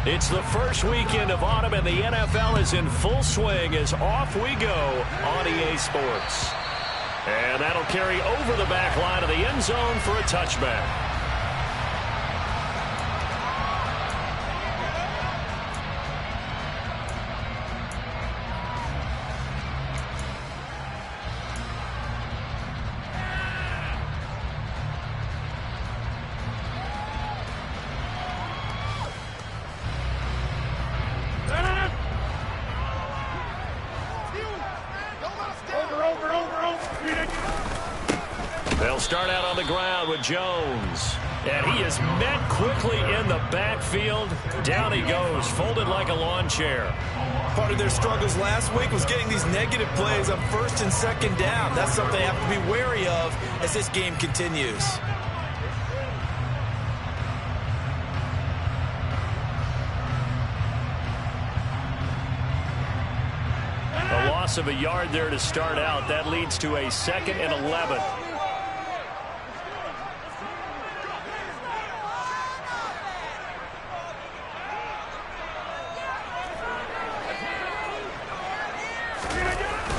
It's the first weekend of autumn, and the NFL is in full swing as off we go on EA Sports. And that'll carry over the back line of the end zone for a touchback. They'll start out on the ground with Jones. And he is met quickly in the backfield. Down he goes, folded like a lawn chair. Part of their struggles last week was getting these negative plays on first and second down. That's something they have to be wary of as this game continues. A loss of a yard there to start out. That leads to a 2nd and 11.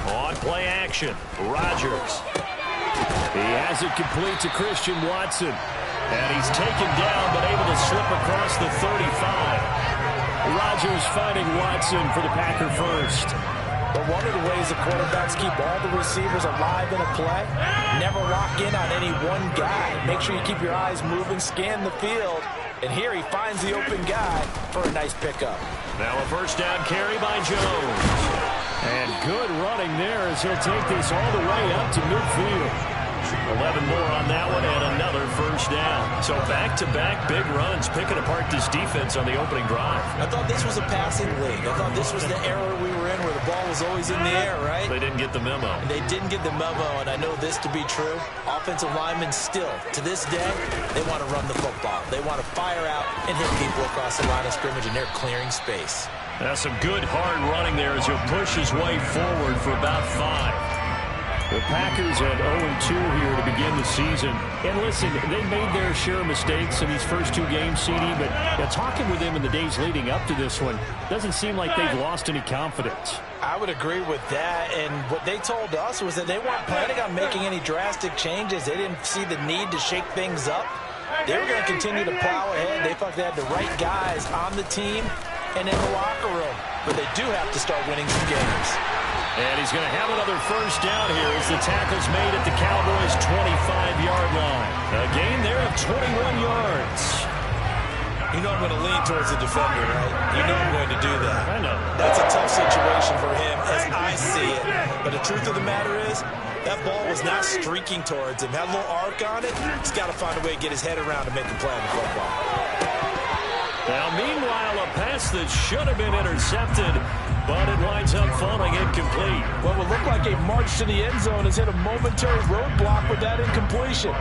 On play action, Rodgers. He has it complete to Christian Watson. And he's taken down but able to slip across the 35. Rodgers finding Watson for the Packer first. But one of the ways the quarterbacks keep all the receivers alive in a play, never lock in on any one guy. Make sure you keep your eyes moving, scan the field. And here he finds the open guy for a nice pickup. Now a first down carry by Jones. And good running there as he'll take this all the way up to midfield. 11 more on that one and another first down. So back-to-back big runs picking apart this defense on the opening drive. I thought this was a passing league. I thought this was the era we were in where the ball was always in the air, right? They didn't get the memo. And they didn't get the memo, and I know this to be true. Offensive linemen still, to this day, they want to run the football. They want to fire out and hit people across the line of scrimmage, and they're clearing space. That's some good hard running there as he'll push his way forward for about 5. The Packers at 0-2 here to begin the season. And listen, they made their share of mistakes in these first 2 games, CD, but talking with them in the days leading up to this one, doesn't seem like they've lost any confidence. I would agree with that, and what they told us was that they weren't planning on making any drastic changes. They didn't see the need to shake things up. They were going to continue to plow ahead. They thought they had the right guys on the team and in the locker room, but they do have to start winning some games. And he's going to have another first down here as the tackle's made at the Cowboys' 25-yard line. A gain there of 21 yards. You know I'm going to lean towards the defender, right? You know I'm going to do that. I know. That's a tough situation for him as I see it. But the truth of the matter is, that ball was not streaking towards him. Had a little arc on it. He's got to find a way to get his head around to make a play on the football. Now, meanwhile, a pass that should have been intercepted, but it winds up falling incomplete. What would look like a march to the end zone has hit a momentary roadblock with that incompletion.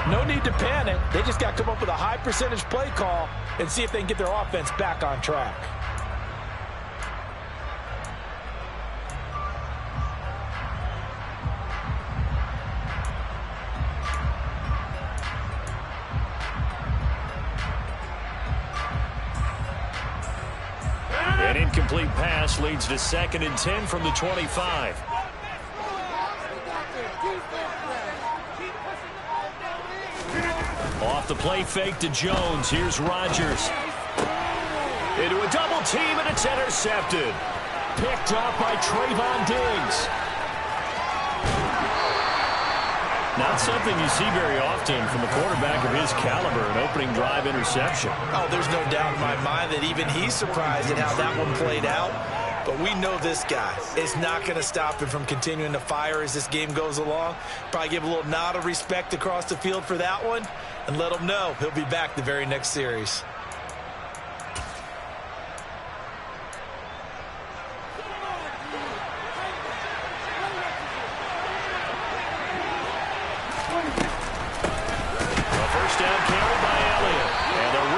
No need to panic. They just got to come up with a high percentage play call and see if they can get their offense back on track. An incomplete pass leads to 2nd and 10 from the 25. Off the play fake to Jones. Here's Rodgers. Into a double team, and it's intercepted. Picked up by Trayvon Diggs. Not something you see very often from a quarterback of his caliber, an opening drive interception. Oh, there's no doubt in my mind that even he's surprised at how that one played out. But we know this guy is not going to stop him from continuing to fire as this game goes along. Probably give a little nod of respect across the field for that one and let him know he'll be back the very next series.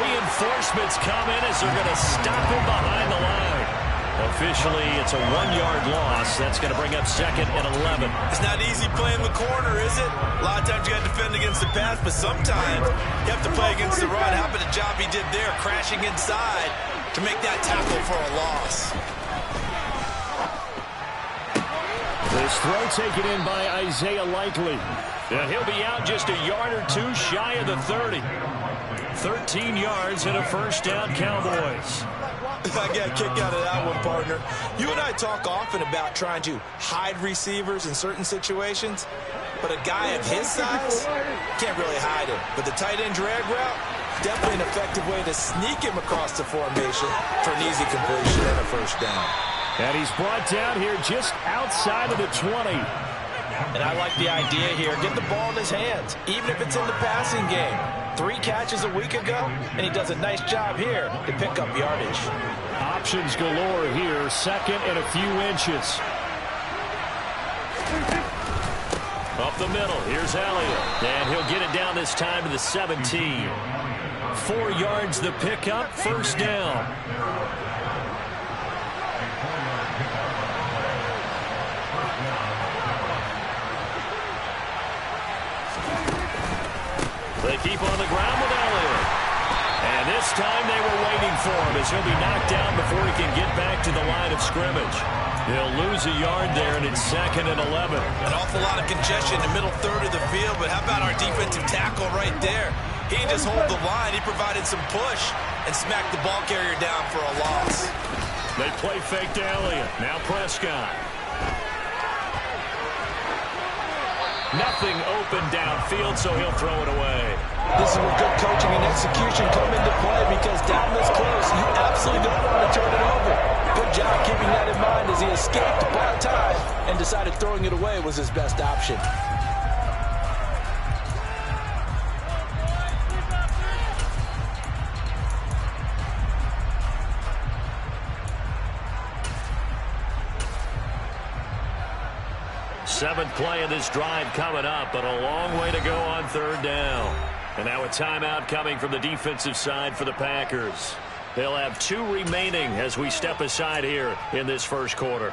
Reinforcements come in as they're going to stop him behind the line. Officially, it's a 1-yard loss. That's going to bring up 2nd and 11. It's not easy playing the corner, is it? A lot of times you got to defend against the pass, but sometimes you have to play against the run. How about the job he did there, crashing inside to make that tackle for a loss? This throw taken in by Isaiah Likely. And he'll be out just a yard or two shy of the 30. 13 yards and a first down, Cowboys. I got a kick out of that one, partner. You and I talk often about trying to hide receivers in certain situations, but a guy of his size can't really hide him. But the tight end drag route, definitely an effective way to sneak him across the formation for an easy completion and a first down. And he's brought down here just outside of the 20. And I like the idea here. Get the ball in his hands, even if it's in the passing game. 3 catches a week ago, and he does a nice job here to pick up yardage. Options galore here, 2nd and a few inches. Up the middle, here's Elliott. And he'll get it down this time to the 17. 4 yards the pickup, first down. They keep on the ground with Elliott. And this time they were waiting for him as he'll be knocked down before he can get back to the line of scrimmage. He'll lose a yard there, and it's 2nd and 11. An awful lot of congestion in the middle third of the field, but how about our defensive tackle right there? He didn't just hold the line. He provided some push and smacked the ball carrier down for a loss. They play fake to Elliott. Now Prescott. Nothing open downfield, so he'll throw it away. This is where good coaching and execution come into play, because down this close, you absolutely don't want to turn it over. Good job keeping that in mind as he escaped by time and decided throwing it away was his best option. Seventh play of this drive coming up, but a long way to go on 3rd down. And now a timeout coming from the defensive side for the Packers. They'll have 2 remaining as we step aside here in this first quarter.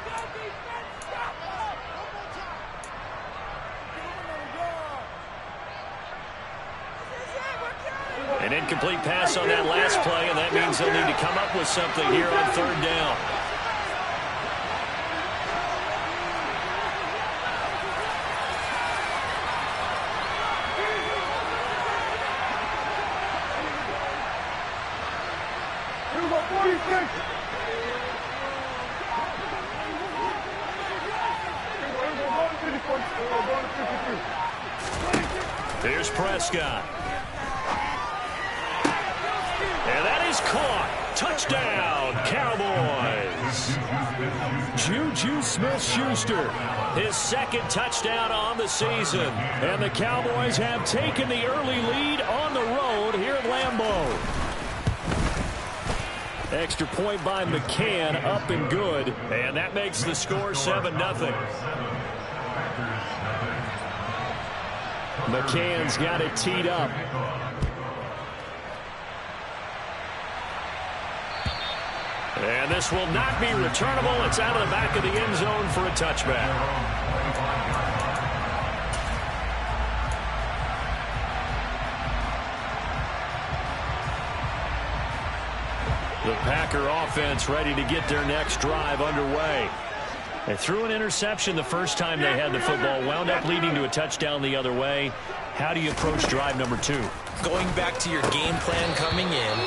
An incomplete pass on that last play, and that means they'll need to come up with something here on 3rd down. Here's Prescott. And that is caught. Touchdown, Cowboys. Juju Smith-Schuster, his 2nd touchdown on the season. And the Cowboys have taken the early lead on the road here at Lambeau. Extra point by McCann, up and good. And that makes the score 7-0. McCann's got it teed up. And this will not be returnable. It's out of the back of the end zone for a touchback. The Packer offense ready to get their next drive underway. They threw an interception the first time they had the football, wound up leading to a touchdown the other way. How do you approach drive number 2? Going back to your game plan coming in,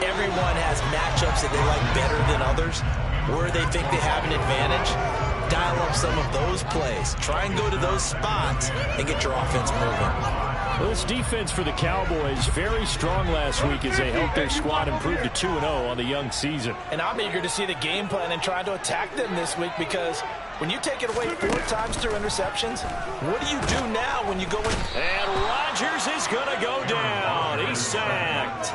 everyone has matchups that they like better than others, where they think they have an advantage. Dial up some of those plays. Try and go to those spots and get your offense moving. Well, this defense for the Cowboys very strong last week as they helped their squad improve to 2-0 on the young season. And I'm eager to see the game plan and try to attack them this week, because when you take it away 4 times through interceptions, what do you do now when you go in? And Rodgers is going to go down. He's sacked.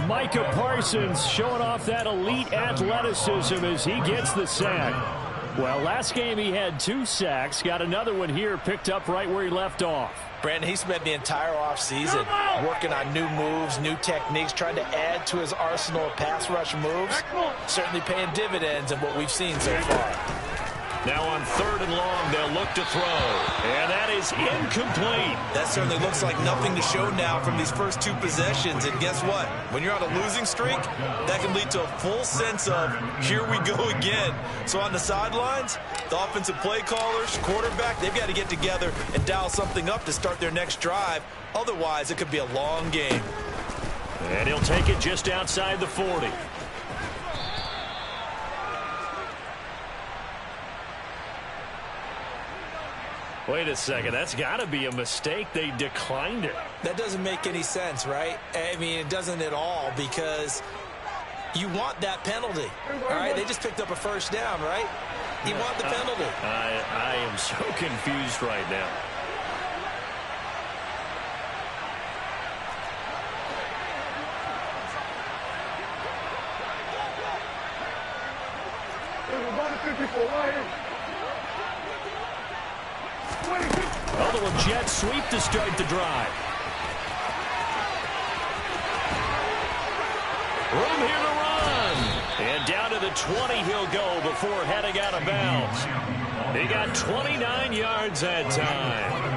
Micah Parsons showing off that elite athleticism as he gets the sack. Well, last game he had 2 sacks. Got another one here, picked up right where he left off. Brandon, he spent the entire offseason working on new moves, new techniques, trying to add to his arsenal of pass rush moves. Certainly paying dividends in what we've seen so far. Now on 3rd and long, they'll look to throw. And that is incomplete. That certainly looks like nothing to show now from these first 2 possessions. And guess what? When you're on a losing streak, that can lead to a full sense of, here we go again. So on the sidelines, the offensive play callers, quarterback, they've got to get together and dial something up to start their next drive. Otherwise, it could be a long game. And he'll take it just outside the 40. Wait a second, that's got to be a mistake. They declined it. That doesn't make any sense, right? I mean, it doesn't at all, because you want that penalty. All right, they just picked up a first down, right? You want the penalty. I am so confused right now. Oh, the little jet sweep to start the drive. Room here to run. And down to the 20 he'll go before heading out of bounds. He got 29 yards that time.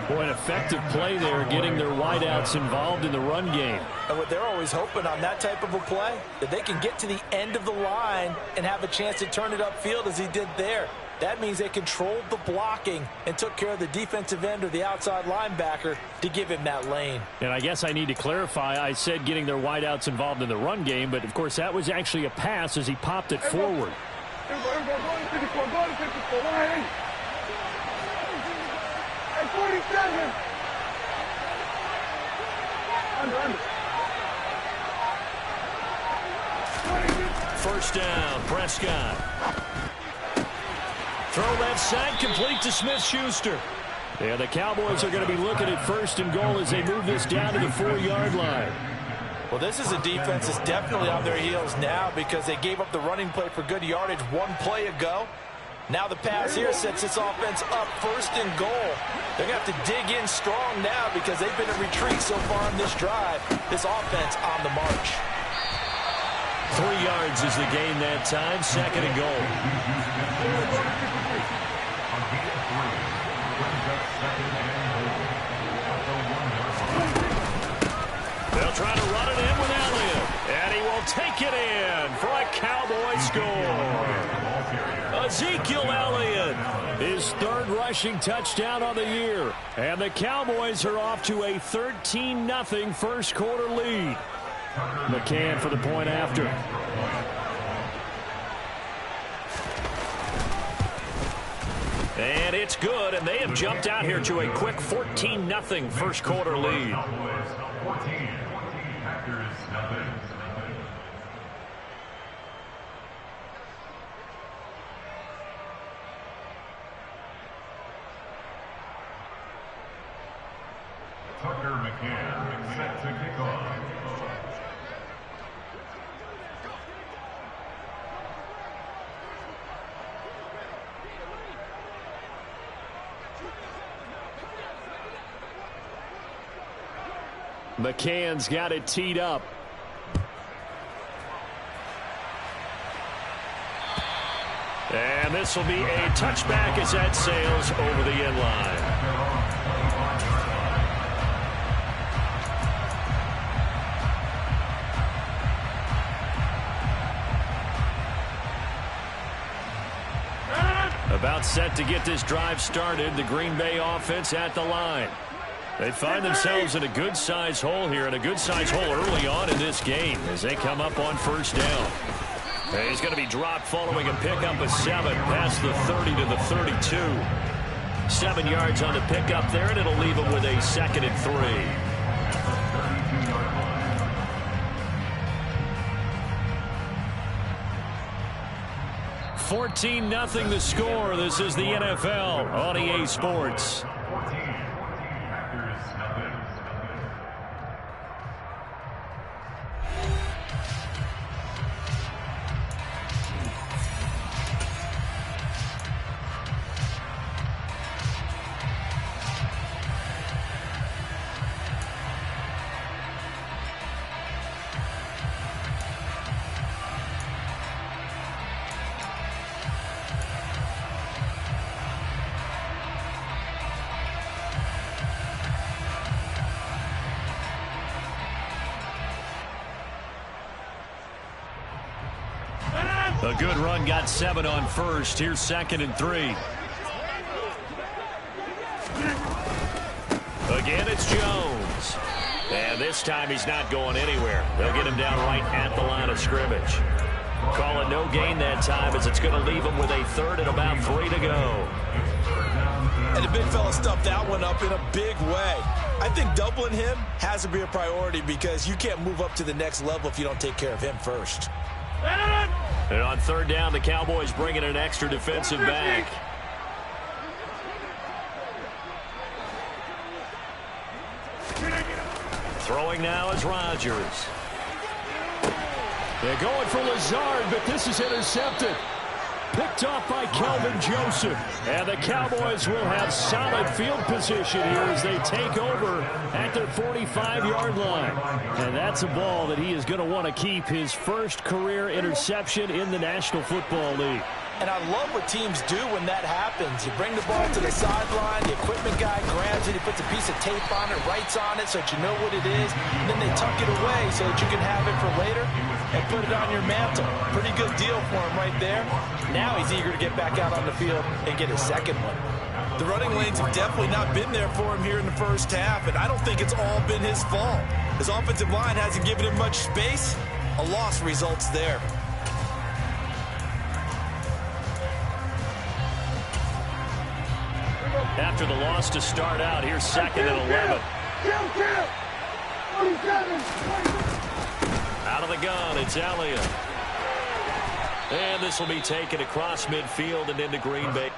Boy, an effective play there, getting their wideouts involved in the run game. And what they're always hoping on that type of a play, that they can get to the end of the line and have a chance to turn it upfield as he did there. That means they controlled the blocking and took care of the defensive end or the outside linebacker to give him that lane. And I guess I need to clarify, I said getting their wideouts involved in the run game, but of course that was actually a pass as he popped it forward. First down, Prescott. Throw left side, complete to Smith-Schuster. Yeah, the Cowboys are going to be looking at 1st and goal as they move this down to the 4-yard line. Well, this is a defense that's definitely on their heels now because they gave up the running play for good yardage 1 play ago. Now the pass here sets this offense up 1st and goal. They're going to have to dig in strong now because they've been in retreat so far on this drive. This offense on the march. 3 yards is the gain that time, 2nd and goal. They'll try to run it in with Elliott, and he will take it in for a Cowboy score. Ezekiel Elliott, his 3rd rushing touchdown on the year, and the Cowboys are off to a 13-0 first quarter lead. McCann for the point after. And it's good, and they have jumped out here to a quick 14-0 first quarter lead. Tucker McCann set to kick off. McCann's got it teed up. And this will be a touchback as that sails over the end line. About set to get this drive started. The Green Bay offense at the line. They find themselves in a good-sized hole here, and a good-sized hole early on in this game as they come up on 1st down. And he's going to be dropped following a pickup of 7 past the 30 to the 32. 7 yards on the pickup there, and it'll leave him with a 2nd and 3. $14-0 the score. This is the NFL on EA Sports. A good run, got 7 on first. Here's 2nd and 3. Again, it's Jones. And this time he's not going anywhere. They'll get him down right at the line of scrimmage. Call it no gain that time as it's going to leave him with a 3rd and about 3 to go. And the big fella stuffed that one up in a big way. I think doubling him has to be a priority because you can't move up to the next level if you don't take care of him first. And on 3rd down, the Cowboys bring in an extra defensive back. Throwing now is Rodgers. They're going for Lazard, but this is intercepted. Picked off by Kelvin Joseph. And the Cowboys will have solid field position here as they take over at their 45-yard line. And that's a ball that he is going to want to keep, his first career interception in the National Football League. And I love what teams do when that happens. You bring the ball to the sideline, the equipment guy grabs it, he puts a piece of tape on it, writes on it so that you know what it is, and then they tuck it away so that you can have it for later and put it on your mantle. Pretty good deal for him right there. Now he's eager to get back out on the field and get his 2nd one. The running lanes have definitely not been there for him here in the first half, and I don't think it's all been his fault. His offensive line hasn't given him much space. A loss results there. After the loss to start out, here's 2nd and 11. Out of the gun, it's Elliott. And this will be taken across midfield and into Green Bay.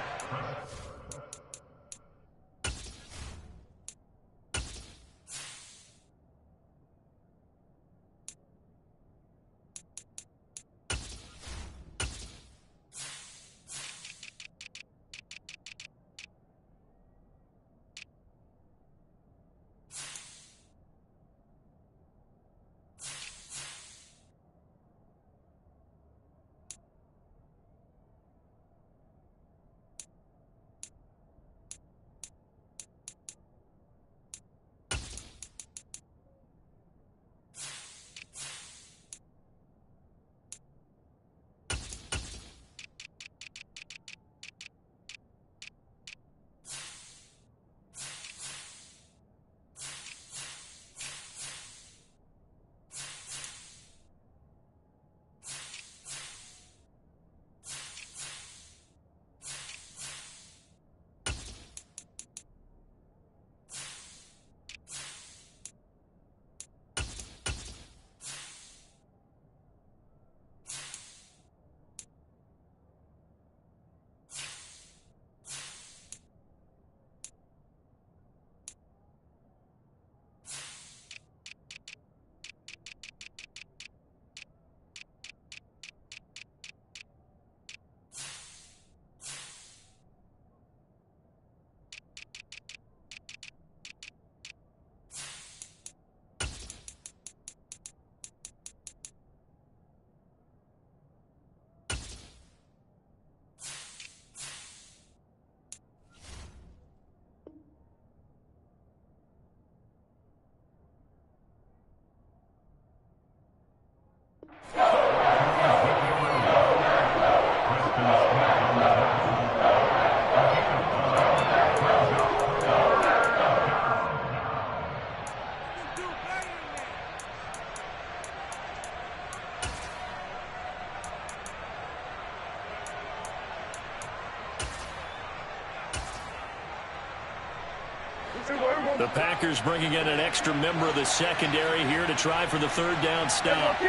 The Packers bringing in an extra member of the secondary here to try for the 3rd down stop.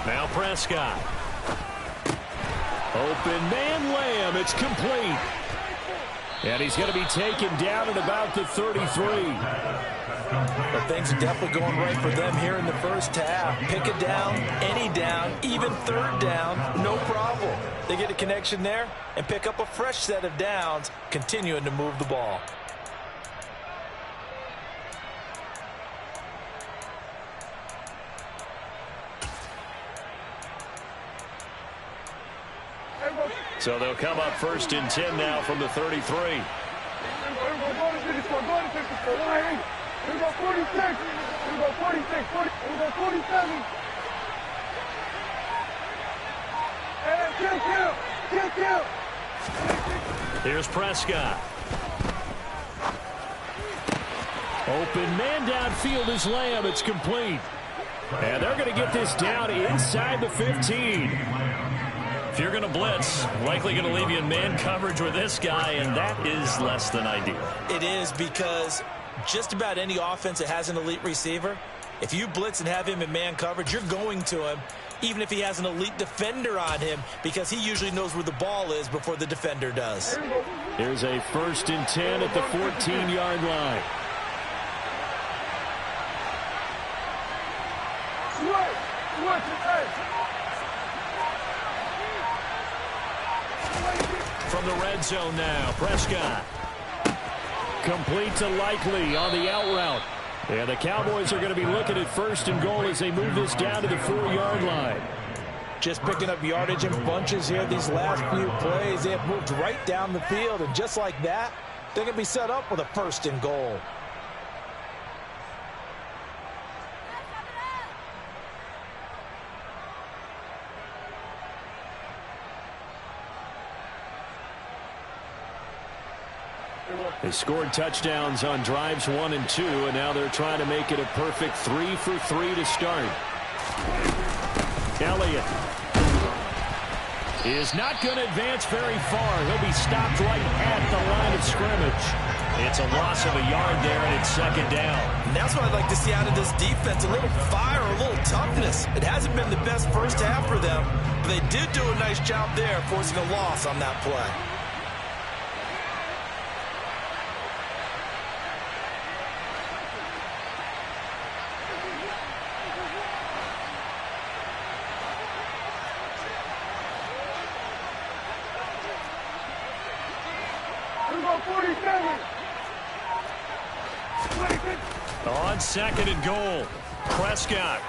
Now Prescott. Open man Lamb. It's complete. And he's going to be taken down at about the 33. But things are definitely going right for them here in the first half. Pick a down, any down, even 3rd down, no problem. They get a connection there and pick up a fresh set of downs, continuing to move the ball. So they'll come up 1st and 10 now from the 33. Here's Prescott. Open man downfield is Lamb. It's complete. And they're going to get this down inside the 15. If you're going to blitz, likely going to leave you in man coverage with this guy, and that is less than ideal. It is, because just about any offense that has an elite receiver, if you blitz and have him in man coverage, you're going to him, even if he has an elite defender on him, because he usually knows where the ball is before the defender does. Here's a 1st and 10 at the 14-yard line. From the red zone now, Prescott. Complete to Likely on the out route. And the Cowboys are going to be looking at 1st and goal as they move this down to the 4-yard line. Just picking up yardage in bunches here these last few plays. They have moved right down the field, and just like that, they're going to be set up with a 1st and goal. They scored touchdowns on drives 1 and 2, and now they're trying to make it a perfect 3 for 3 to start. Elliott is not going to advance very far. He'll be stopped right at the line of scrimmage. It's a loss of a yard there, and it's 2nd down. And that's what I'd like to see out of this defense, a little fire, a little toughness. It hasn't been the best first half for them, but they did do a nice job there forcing a loss on that play. On 2nd and goal, Prescott.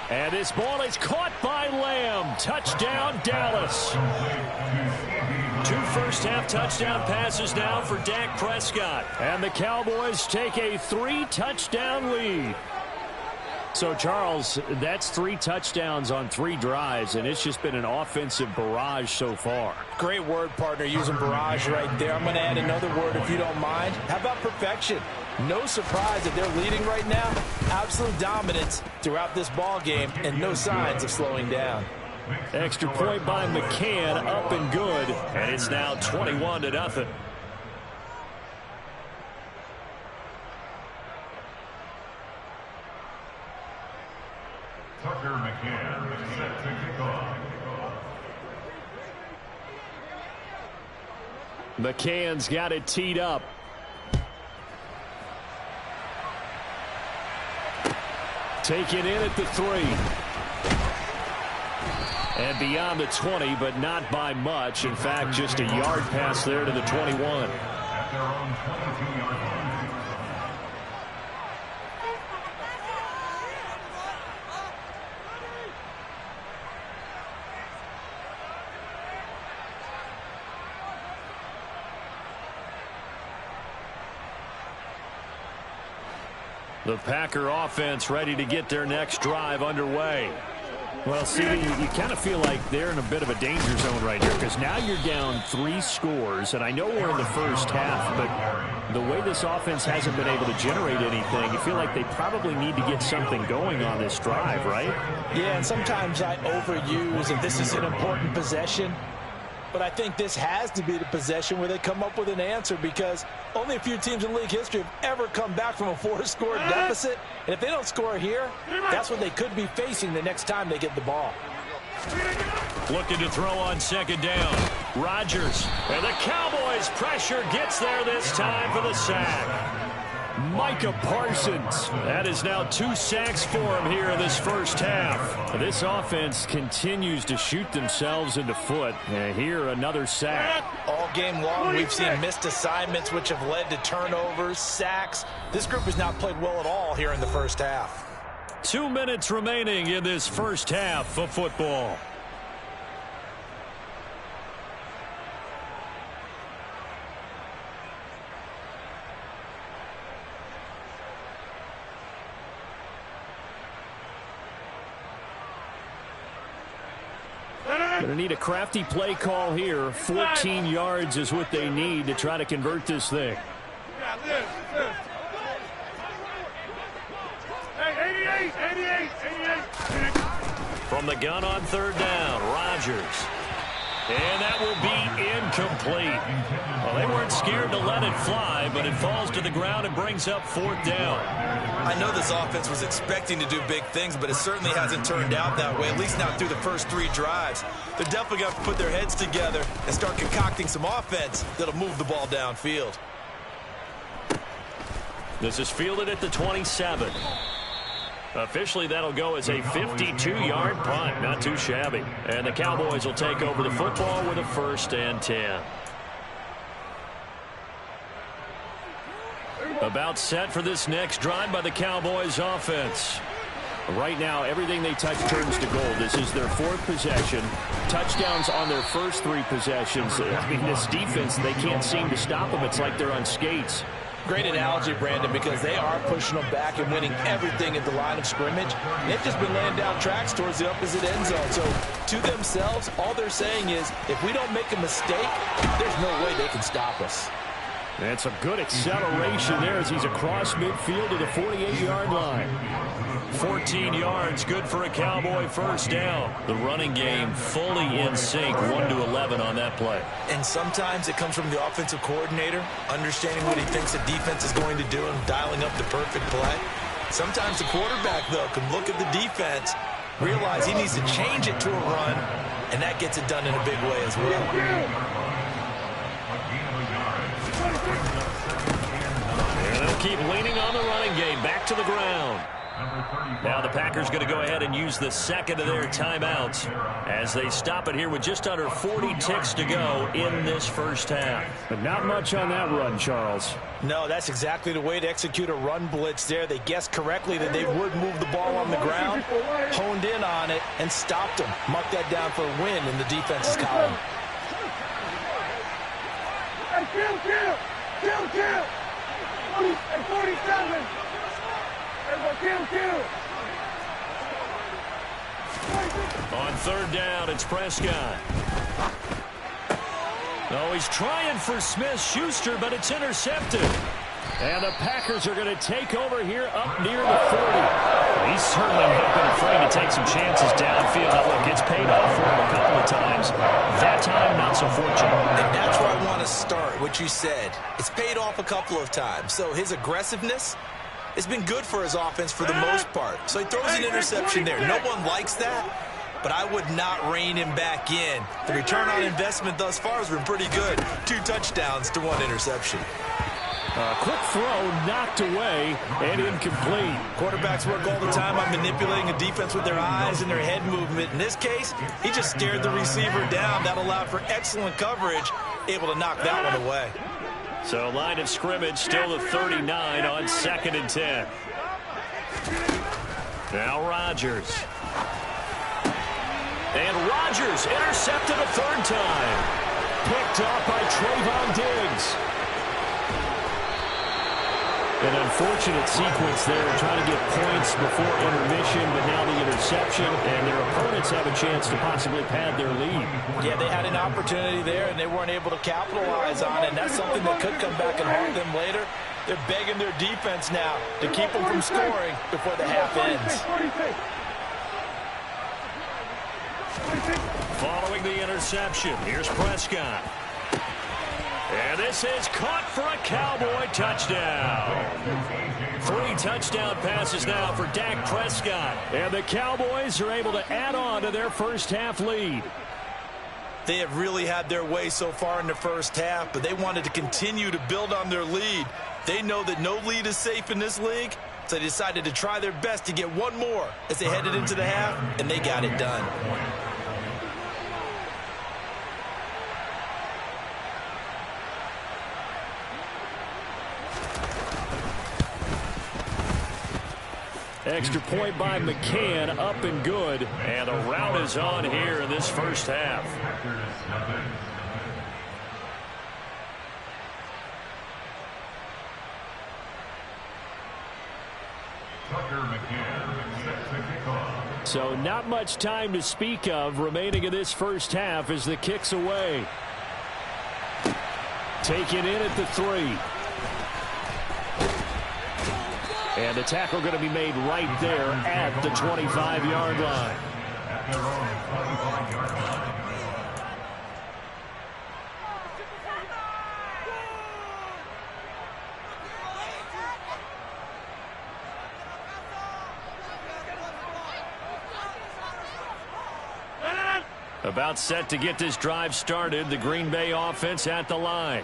And this ball is caught by Lamb. Touchdown, Dallas. 2 first-half touchdown passes now for Dak Prescott. And the Cowboys take a 3-touchdown lead. So, Charles, that's 3 touchdowns on 3 drives, and it's just been an offensive barrage so far. Great word, partner, using barrage right there. I'm going to add another word if you don't mind. How about perfection? No surprise that they're leading right now. Absolute dominance throughout this ball game, and no signs of slowing down. Extra point by McCann, up and good, and it's now 21-0. Tucker McCann set to kick off. McCann's got it teed up. Taken in at the 3. And beyond the 20, but not by much. In fact, just a yard pass there to the 21. At their own 22-yard line. The Packer offense ready to get their next drive underway. Well, Stevie, you kind of feel like they're in a bit of a danger zone right here, because now you're down 3 scores, and I know we're in the first half, but the way this offense hasn't been able to generate anything, you feel like they probably need to get something going on this drive, right? Yeah, and sometimes I overuse if this is an important possession. But I think this has to be the possession where they come up with an answer, because only a few teams in league history have ever come back from a 4-score deficit. And if they don't score here, that's what they could be facing the next time they get the ball. Looking to throw on 2nd down. Rodgers. And the Cowboys pressure gets there this time for the sack. Micah Parsons. That is now 2 sacks for him here in this first half. This offense continues to shoot themselves in the foot. And here, another sack. All game long, we've seen missed assignments, which have led to turnovers, sacks. This group has not played well at all here in the first half. 2 minutes remaining in this first half of football. Going to need a crafty play call here. 14 yards is what they need to try to convert this thing. From the gun on third down, Rodgers. And that will be incomplete. Well, they weren't scared to let it fly, but it falls to the ground and brings up fourth down. I know this offense was expecting to do big things, but it certainly hasn't turned out that way, at least not through the first 3 drives. They're definitely going to have to put their heads together and start concocting some offense that'll move the ball downfield. This is fielded at the 27. Officially, that'll go as a 52-yard punt. Not too shabby. And the Cowboys will take over the football with a 1st and 10. About set for this next drive by the Cowboys offense. Right now, everything they touch turns to gold. This is their 4th possession. Touchdowns on their first 3 possessions. I mean, this defense, they can't seem to stop them. It's like they're on skates. Great analogy, Brandon, because they are pushing them back and winning everything at the line of scrimmage. They've just been laying down tracks towards the opposite end zone. So to themselves, all they're saying is, if we don't make a mistake, there's no way they can stop us. And some good acceleration there as he's across midfield to the 48-yard line. 14 yards, good for a Cowboy 1st down. The running game fully in sync, 1-11 on that play. And sometimes it comes from the offensive coordinator, understanding what he thinks the defense is going to do and dialing up the perfect play. Sometimes the quarterback, though, can look at the defense, realize he needs to change it to a run, and that gets it done in a big way as well. And they'll keep leaning on the running game, back to the ground. Now the Packers going to go ahead and use the 2nd of their timeouts as they stop it here with just under 40 ticks to go in this first half. But not much on that run, Charles. No, that's exactly the way to execute a run blitz there. They guessed correctly that they would move the ball on the ground, honed in on it, and stopped them. Mark that down for a win in the defense's column. Kill! 47! On third down, it's Prescott. Oh, he's trying for Smith-Schuster, but it's intercepted. And the Packers are going to take over here up near the 40. He's certainly not been afraid to take some chances downfield. Now, look, it's paid off for him a couple of times. That time, not so fortunate. And that's where I want to start, what you said. It's paid off a couple of times. So his aggressiveness has been good for his offense for the most part. So he throws an interception there. No one likes that, but I would not rein him back in. The return on investment thus far has been pretty good. 2 touchdowns to 1 interception. Quick throw knocked away and incomplete. Quarterbacks work all the time on manipulating a defense with their eyes and their head movement. In this case, he just stared the receiver down. That allowed for excellent coverage, able to knock that one away. So line of scrimmage still the 39 on 2nd and 10. Now Rodgers. And Rodgers intercepted a 3rd time. Picked off by Trayvon Diggs. An unfortunate sequence there, trying to get points before intermission, but now the interception, and their opponents have a chance to possibly pad their lead. Yeah, they had an opportunity there, and they weren't able to capitalize on it, and that's something that could come back and haunt them later. They're begging their defense now to keep them from scoring before the half ends. Following the interception, here's Prescott. And this is caught for a Cowboy touchdown. 3 touchdown passes now for Dak Prescott. And the Cowboys are able to add on to their first half lead. They have really had their way so far in the first half, but they wanted to continue to build on their lead. They know that no lead is safe in this league, so they decided to try their best to get one more as they headed into the half, and they got it done. Extra point by McCann, up and good. And the rout is on here in this first half. So not much time to speak of remaining in this first half as the kick's away. Taken in at the 3. And the tackle going to be made right there at the 25-yard line. At their own 25-yard line. About set to get this drive started, the Green Bay offense at the line.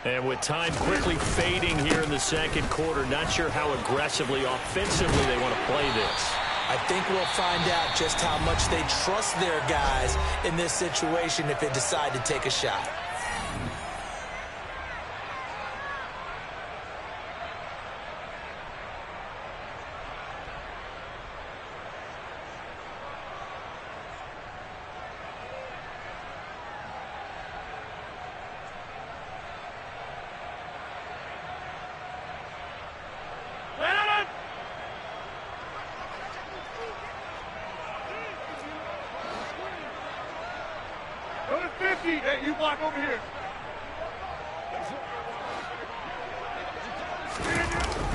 And with time quickly fading here in the second quarter, not sure how aggressively, offensively they want to play this. I think we'll find out just how much they trust their guys in this situation if they decide to take a shot. Hey, you block over here.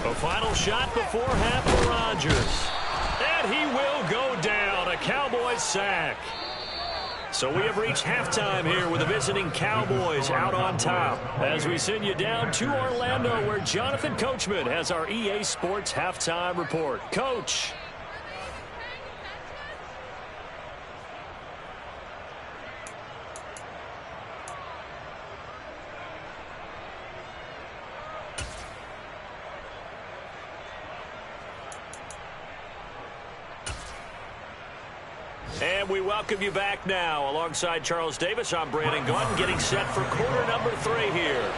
A final shot before half for Rodgers. And he will go down. A Cowboys sack. So we have reached halftime here with the visiting Cowboys out on top. As we send you down to Orlando where Jonathan Coachman has our EA Sports halftime report. Coach. And we welcome you back now. Alongside Charles Davis, I'm Brandon Gaudin, getting set for quarter number 3 here.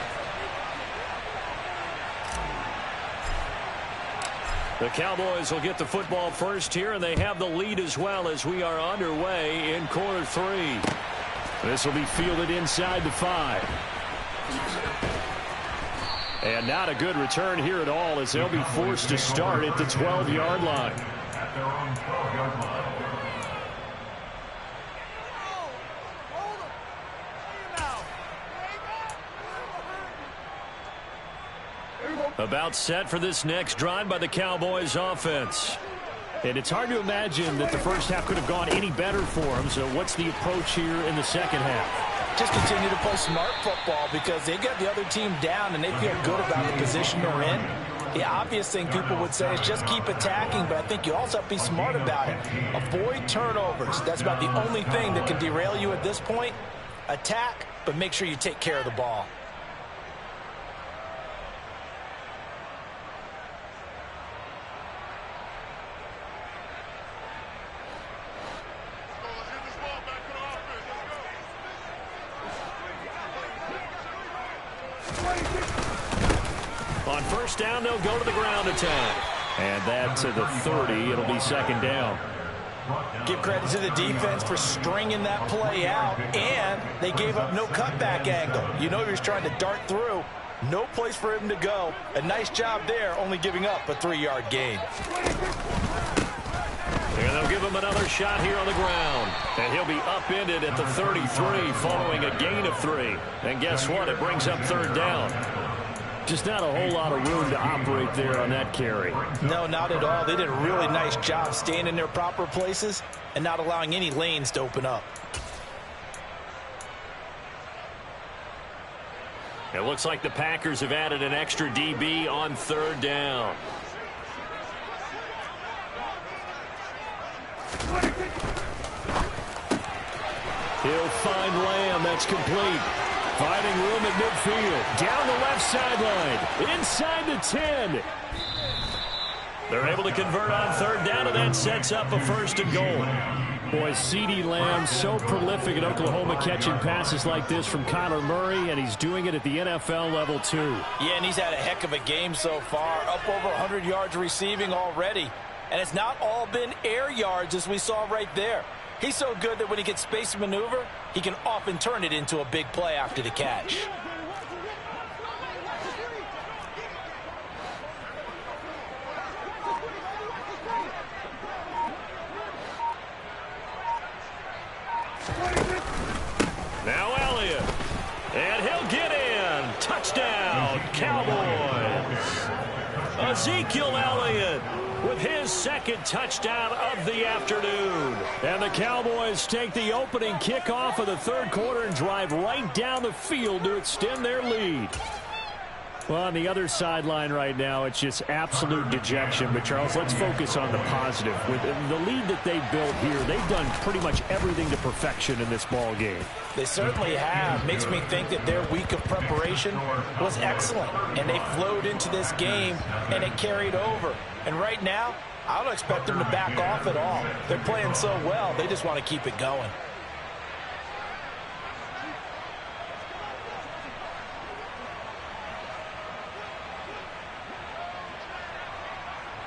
The Cowboys will get the football first here, and they have the lead as well as we are underway in quarter 3. This will be fielded inside the 5. And not a good return here at all as they'll be forced to start at the 12-yard line. At their own 12-yard line. About set for this next drive by the Cowboys offense. And it's hard to imagine that the first half could have gone any better for them. So what's the approach here in the second half? Just continue to play smart football because they got the other team down and they feel good about the position they're in. The obvious thing people would say is just keep attacking, but I think you also have to be smart about it. Avoid turnovers. That's about the only thing that can derail you at this point. Attack, but make sure you take care of the ball. On first down, they'll go to the ground attack. And that to the 30. It'll be second down. Give credit to the defense for stringing that play out, and they gave up no cutback angle. You know he was trying to dart through. No place for him to go. A nice job there, only giving up a 3-yard gain. And they'll give him another shot here on the ground. And he'll be upended at the 33 following a gain of 3. And guess what? It brings up third down. Just not a whole lot of room to operate there on that carry. No, not at all. They did a really nice job staying in their proper places and not allowing any lanes to open up. It looks like the Packers have added an extra DB on third down. He'll find Lamb. That's complete. Finding room at midfield. Down the left sideline. Inside the 10. They're able to convert on third down, and that sets up a first and goal. Boy, CeeDee Lamb so prolific at Oklahoma catching passes like this from Kyler Murray, and he's doing it at the NFL level too. Yeah, and he's had a heck of a game so far. Up over 100 yards receiving already. And it's not all been air yards as we saw right there. He's so good that when he gets space maneuver, he can often turn it into a big play after the catch. second touchdown of the afternoon. And the Cowboys take the opening kickoff of the third quarter and drive right down the field to extend their lead. Well, on the other sideline right now, it's just absolute dejection. But, Charles, let's focus on the positive. With the lead that they built here, they've done pretty much everything to perfection in this ball game. They certainly have. Makes me think that their week of preparation was excellent. And they flowed into this game, and it carried over. And right now, I don't expect them to back off at all. They're playing so well, they just want to keep it going.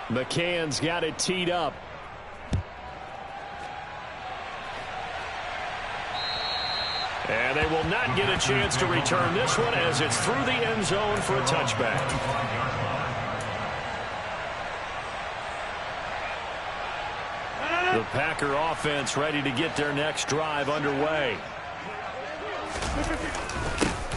McCann's got it teed up. And they will not get a chance to return this one as it's through the end zone for a touchback. The Packer offense ready to get their next drive underway.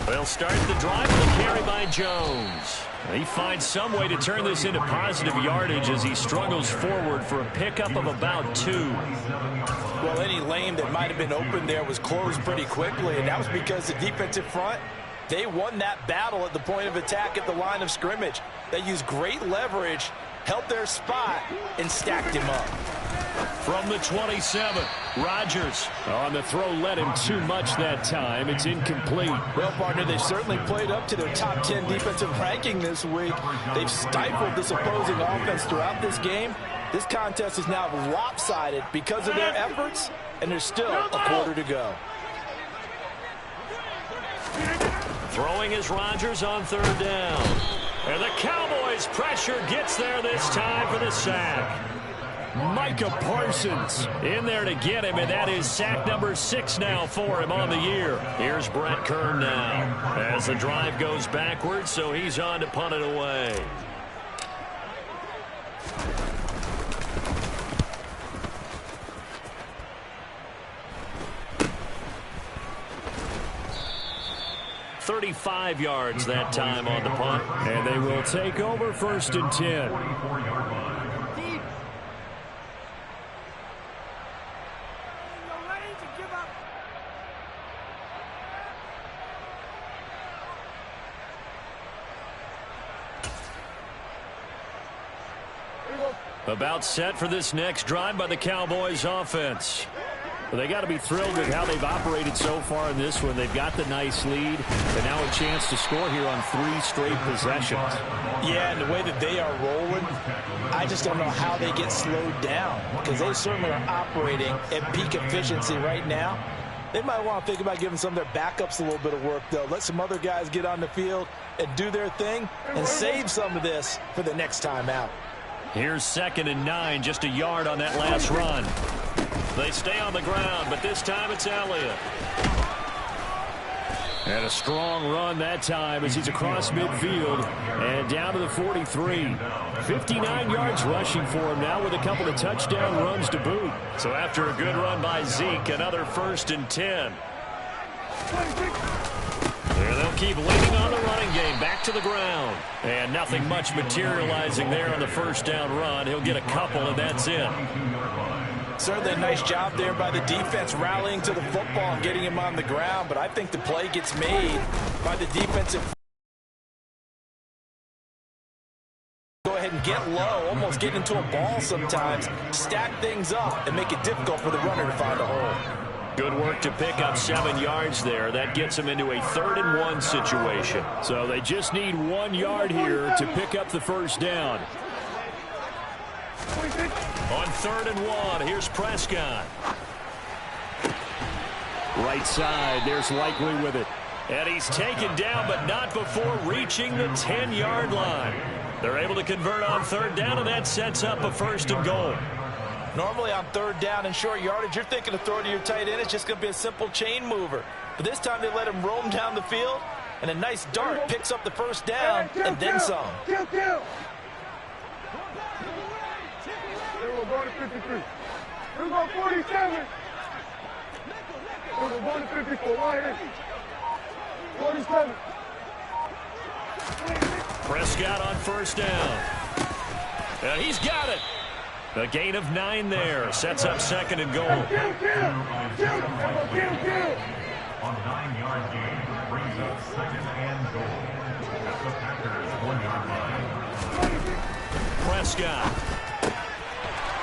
They'll start the drive with a carry by Jones. He finds some way to turn this into positive yardage as he struggles forward for a pickup of about 2. Well, any lane that might have been open there was closed pretty quickly, and that was because the defensive front, they won that battle at the point of attack at the line of scrimmage. They used great leverage, held their spot, and stacked him up. From the 27, Rodgers. On the throw, led him too much that time. It's incomplete. Well, partner, they certainly played up to their top 10 defensive ranking this week. They've stifled this opposing offense throughout this game. This contest is now lopsided because of their efforts, and there's still a quarter to go. Throwing is Rodgers on third down. And the Cowboys' pressure gets there this time for the sack. Micah Parsons in there to get him, and that is sack number 6 now for him on the year. Here's Brett Kern now as the drive goes backwards, so he's on to punt it away. $35 yards that time on the punt. And they will take over 1st and 10. About set for this next drive by the Cowboys offense. Well, they got to be thrilled with how they've operated so far in this one. They've got the nice lead, and now a chance to score here on 3 straight possessions. Yeah, and the way that they are rolling, I just don't know how they get slowed down, because they certainly are operating at peak efficiency right now. They might want to think about giving some of their backups a little bit of work, though. Let some other guys get on the field and do their thing and save some of this for the next time out. Here's 2nd and 9, just a yard on that last run. They stay on the ground, but this time it's Elliott. And a strong run that time as he's across midfield and down to the 43. 59 yards rushing for him now with a couple of touchdown runs to boot. So after a good run by Zeke, another 1st and 10. There they'll keep leaning on the running game. Back to the ground. And nothing much materializing there on the 1st down run. He'll get a couple, and that's it. Certainly a nice job there by the defense rallying to the football and getting him on the ground. But I think the play gets made by the defensive. Go ahead and get low, almost get into a ball sometimes, stack things up, and make it difficult for the runner to find a hole. Good work to pick up 7 yards there. That gets them into a 3rd and 1 situation. So they just need 1 yard here to pick up the 1st down. On 3rd and 1, here's Prescott. Right side, there's Likely with it. And he's taken down, but not before reaching the 10-yard line. They're able to convert on 3rd down, and that sets up a 1st and goal. Normally on 3rd down and short yardage, you're thinking of throwing to your tight end. It's just going to be a simple chain mover. But this time they let him roam down the field, and a nice dart picks up the 1st down and then some. We're going to 53. We're going 47. We're going to 54. Right here. 47. Prescott on 1st down. And he's got it. A gain of 9 there. Sets up second and goal. On 9-yard gain, brings up second and goal. At the Packers' 1-yard line. Prescott.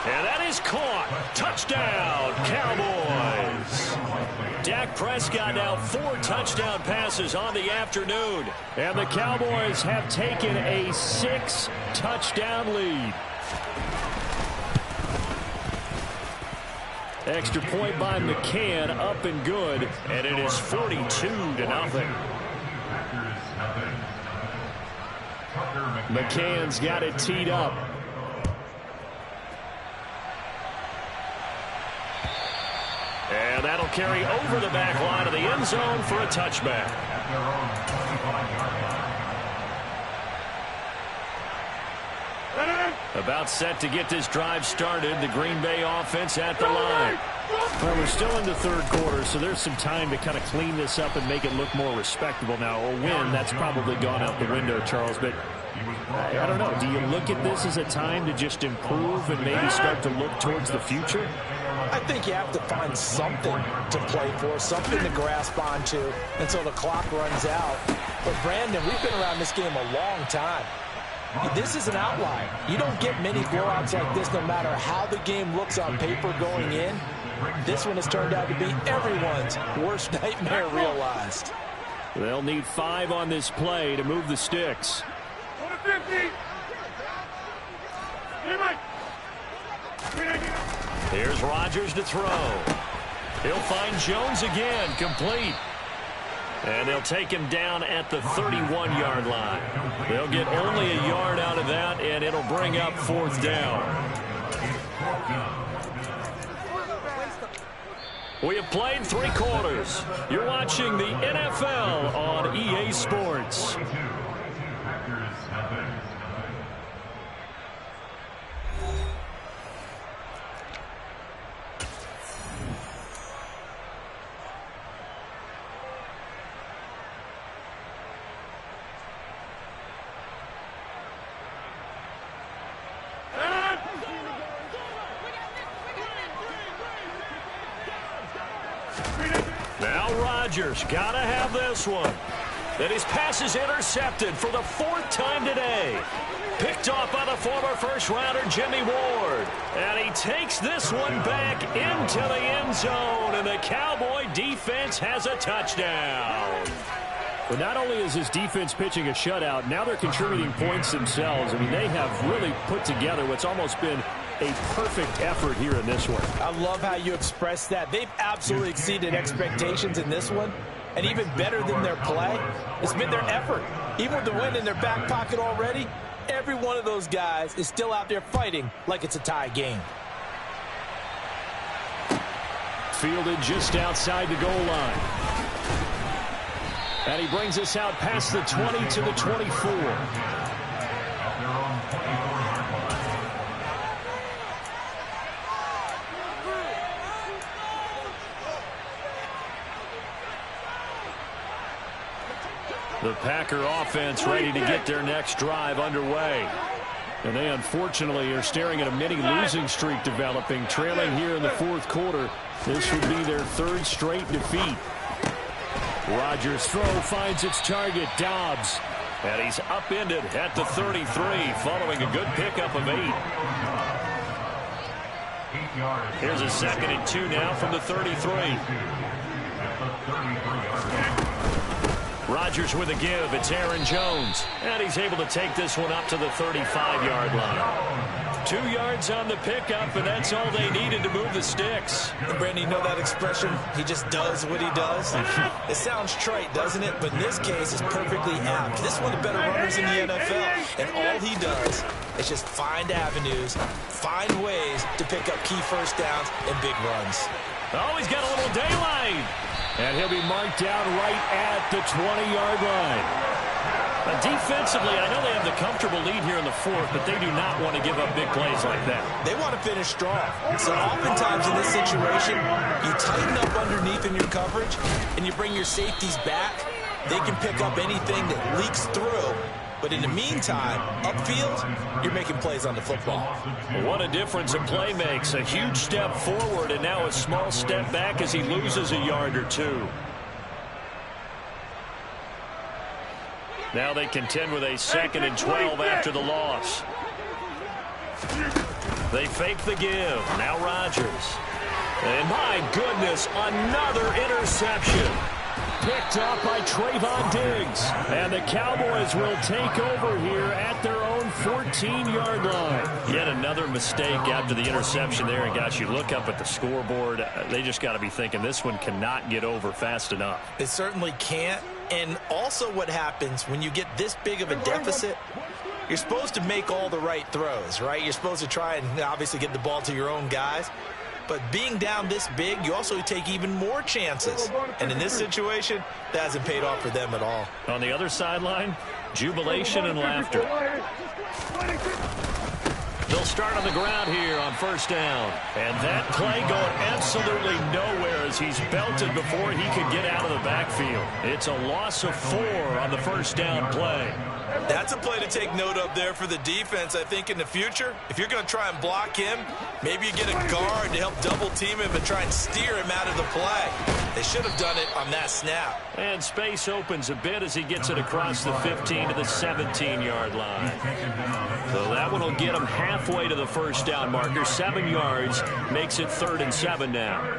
And that is caught. Touchdown, Cowboys. Dak Prescott now 4 touchdown passes on the afternoon. And the Cowboys have taken a 6-touchdown lead. Extra point by McCann, up and good. And it is 42-0. McCann's got it teed up. And that'll carry over the back line of the end zone for a touchback. About set to get this drive started. The Green Bay offense at the line. Well, we're still in the third quarter, so there's some time to kind of clean this up and make it look more respectable. Now, a win, that's probably gone out the window, Charles, but I don't know. Do you look at this as a time to just improve and maybe start to look towards the future? I think you have to find something to play for, something to grasp onto until the clock runs out. But, Brandon, we've been around this game a long time. This is an outlier. You don't get many blowouts like this no matter how the game looks on paper going in. This one has turned out to be everyone's worst nightmare realized. They'll need 5 on this play to move the sticks. Here's Rodgers to throw. He'll find Jones again, complete. And they'll take him down at the 31-yard line. They'll get only a yard out of that, and it'll bring up 4th down. We have played 3 quarters. You're watching the NFL on EA Sports. Now Rodgers got to have this one. Then his pass is intercepted for the 4th time today. Picked off by the former first-rounder Jimmy Ward. And he takes this one back into the end zone. And the Cowboy defense has a touchdown. But not only is his defense pitching a shutout, now they're contributing points themselves. I mean, they have really put together what's almost been a perfect effort here in this one. I love how you express that. They've absolutely exceeded expectations in this one. And even better than their play, it's been their effort. Even with the win in their back pocket already, every one of those guys is still out there fighting like it's a tie game. Fielded just outside the goal line. And he brings us out past the 20 to the 24. The Packer offense ready to get their next drive underway. And they unfortunately are staring at a mini losing streak developing, trailing here in the 4th quarter. This would be their 3rd straight defeat. Rodgers' throw finds its target, Dobbs. And he's upended at the 33 following a good pickup of 8. Here's a 2nd and 2 now from the 33. Rodgers with a give. It's Aaron Jones. And he's able to take this one up to the 35-yard line. 2 yards on the pickup, and that's all they needed to move the sticks. Brandon, you know that expression? He just does what he does. It sounds trite, doesn't it? But in this case, it's perfectly apt. This is one of the better runners in the NFL. And all he does is just find avenues, find ways to pick up key first downs and big runs. Oh, he's got a little daylight. And he'll be marked down right at the 20-yard line. Defensively, I know they have the comfortable lead here in the 4th, but they do not want to give up big plays like that. They want to finish strong. So oftentimes in this situation, you tighten up underneath in your coverage, and you bring your safeties back. They can pick up anything that leaks through But in the meantime, upfield, you're making plays on the football. What a difference a play makes. A huge step forward and now a small step back as he loses a yard or two. Now they contend with a 2nd and 12 after the loss. They fake the give. Now Rodgers. And my goodness, another interception. Picked up by Trayvon Diggs. And the Cowboys will take over here at their own 14-yard line. Yet another mistake after the interception there. And guys, you look up at the scoreboard, they just got to be thinking this one cannot get over fast enough. It certainly can't. And also what happens when you get this big of a deficit, you're supposed to make all the right throws, right? You're supposed to try and obviously get the ball to your own guys. But being down this big, you also take even more chances. And in this situation, that hasn't paid off for them at all. On the other sideline, jubilation and laughter. They'll start on the ground here on 1st down. And that play going absolutely nowhere as he's belted before he could get out of the backfield. It's a loss of 4 on the 1st down play. That's a play to take note of there for the defense. I think in the future, if you're going to try and block him, maybe you get a guard to help double team him and try and steer him out of the play. They should have done it on that snap. And space opens a bit as he gets it across the 15 to the 17-yard line. So that one will get him halfway to the 1st down marker. 7 yards makes it 3rd and 7 now.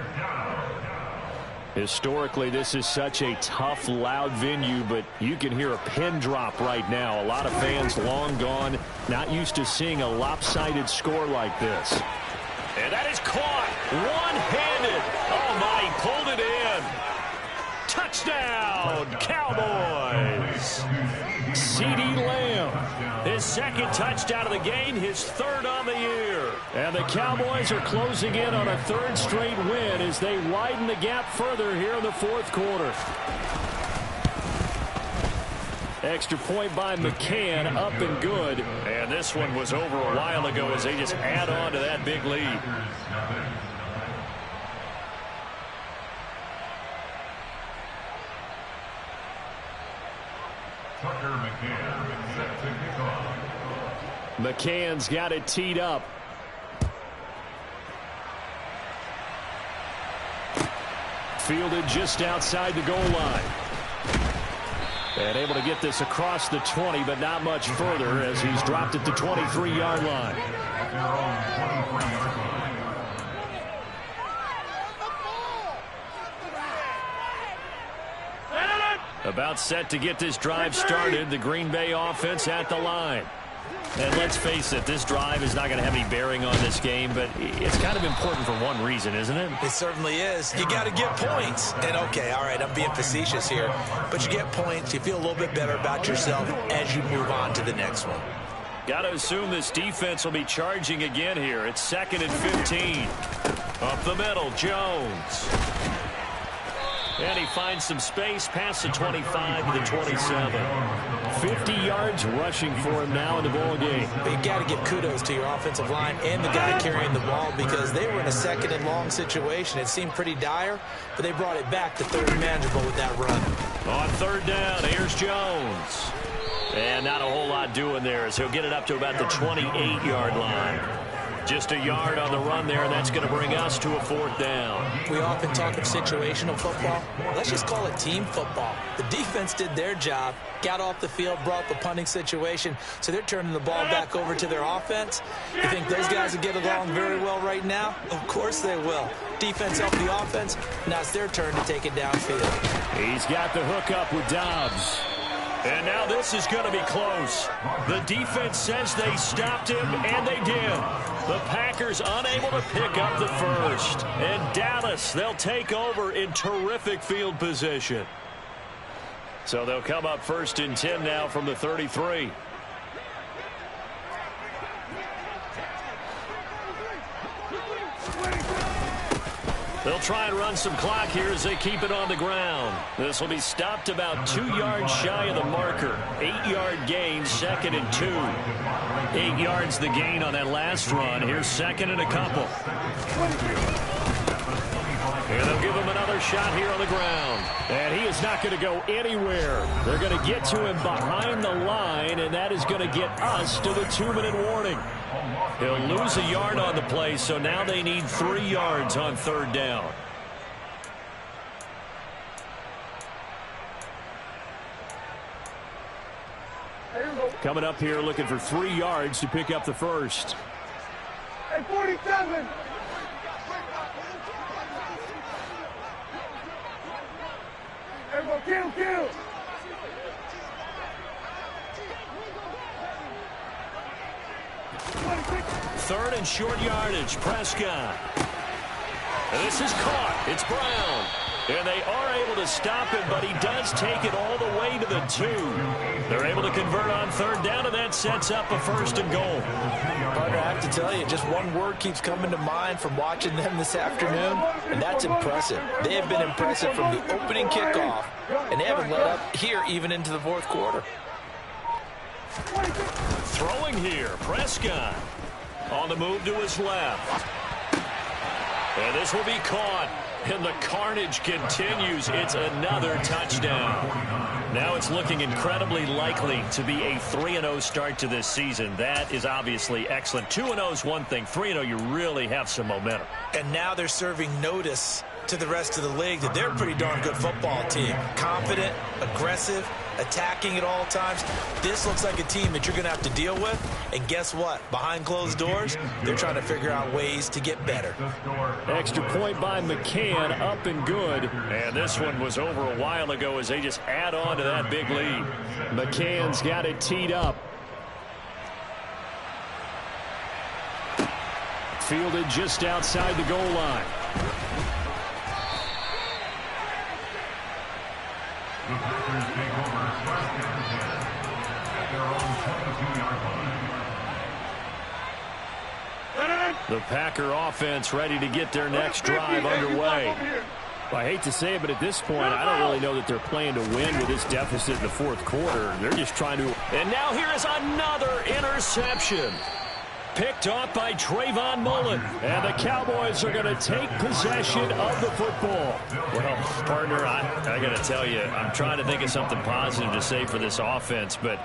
Historically, this is such a tough, loud venue, but you can hear a pin drop right now. A lot of fans long gone, not used to seeing a lopsided score like this. And that is caught one-handed. Oh, my, he pulled it in. Touchdown, Cowboys. CeeDee Lamb, his 2nd touchdown of the game, his 3rd on the year. And the Cowboys are closing in on a 3rd straight win as they widen the gap further here in the 4th quarter. Extra point by McCann, up and good. And this one was over a while ago as they just add on to that big lead. McCann's got it teed up. Fielded just outside the goal line. And able to get this across the 20, but not much further as he's dropped it to 23-yard line. About set to get this drive started. The Green Bay offense at the line. And let's face it, this drive is not going to have any bearing on this game, but it's kind of important for one reason, isn't it? It certainly is. You got to get points. And, okay, all right, I'm being facetious here. But you get points, you feel a little bit better about yourself as you move on to the next one. Got to assume this defense will be charging again here. It's 2nd and 15. Up the middle, Jones. And he finds some space past the 25 to the 27. 50 yards rushing for him now in the ball game. But you got to give kudos to your offensive line and the guy carrying the ball because they were in a 2nd and long situation. It seemed pretty dire, but they brought it back to 3rd manageable with that run. On 3rd down, here's Jones. And not a whole lot doing there as he'll get it up to about the 28-yard line. Just a yard on the run there, and that's going to bring us to a 4th down. We often talk of situational football. Let's just call it team football. The defense did their job, got off the field, brought the punting situation, so they're turning the ball back over to their offense. You think those guys will get along very well right now? Of course they will. Defense helped the offense. Now it's their turn to take it downfield. He's got the hook up with Dobbs. And now this is going to be close. The defense says they stopped him, and they did. The Packers unable to pick up the first. And Dallas, they'll take over in terrific field position. So they'll come up 1st and 10 now from the 33. They'll try and run some clock here as they keep it on the ground. This will be stopped about 2 yards shy of the marker. 8-yard gain, 2nd and 2. 8 yards the gain on that last run. Here's 2nd and a couple. Here they'll give him another another shot here on the ground. And he is not going to go anywhere. They're going to get to him behind the line, and that is going to get us to the 2-minute warning. He'll lose a yard on the play, so now they need 3 yards on 3rd down. Coming up here looking for 3 yards to pick up the first. Hey, 47. Everybody kill. 3rd and short yardage. Prescott. And this is caught. It's Brown. And they are able to stop him, but he does take it all the way to the 2. They're able to convert on 3rd down, and that sets up a 1st and goal. Partner, I have to tell you, just one word keeps coming to mind from watching them this afternoon, and that's impressive. They have been impressive from the opening kickoff, and they haven't let up here even into the 4th quarter. Throwing here, Prescott. On the move to his left. And this will be caught. And the carnage continues. It's another touchdown. Now it's looking incredibly likely to be a 3-0 start to this season. That is obviously excellent. 2-0 is one thing. 3-0, you really have some momentum. And now they're serving notice to the rest of the league that they're a pretty darn good football team. Confident, aggressive, attacking at all times. This looks like a team that you're going to have to deal with. And guess what? Behind closed doors, they're trying to figure out ways to get better. Extra point by McCann, up and good. And this one was over a while ago as they just add on to that big lead. McCann's got it teed up. Fielded just outside the goal line. The Packers take over first and 10 at their own 22-yard line. The Packer offense ready to get their next drive underway. Well, I hate to say it, but at this point, I don't really know that they're playing to win with this deficit in the 4th quarter. They're just trying to. And now here is another interception. Picked off by Trayvon Mullen. And the Cowboys are going to take possession of the football. Well, partner, I got to tell you, I'm trying to think of something positive to say for this offense, but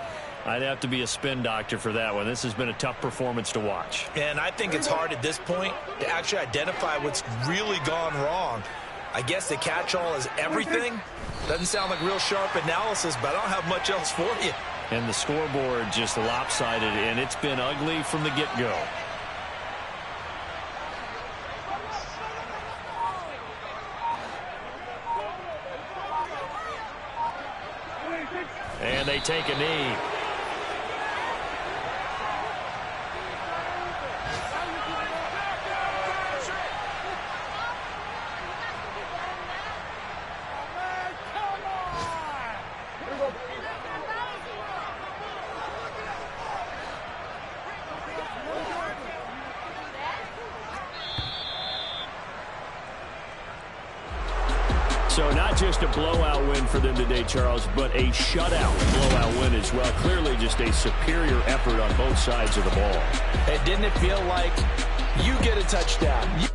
I'd have to be a spin doctor for that one. This has been a tough performance to watch. And I think it's hard at this point to actually identify what's really gone wrong. I guess the catch-all is everything. Doesn't sound like real sharp analysis, but I don't have much else for you. And the scoreboard just lopsided, and it's been ugly from the get-go. And they take a knee. So not just a blowout win for them today, Charles, but a shutout blowout win as well. Clearly just a superior effort on both sides of the ball. And didn't it feel like you get a touchdown?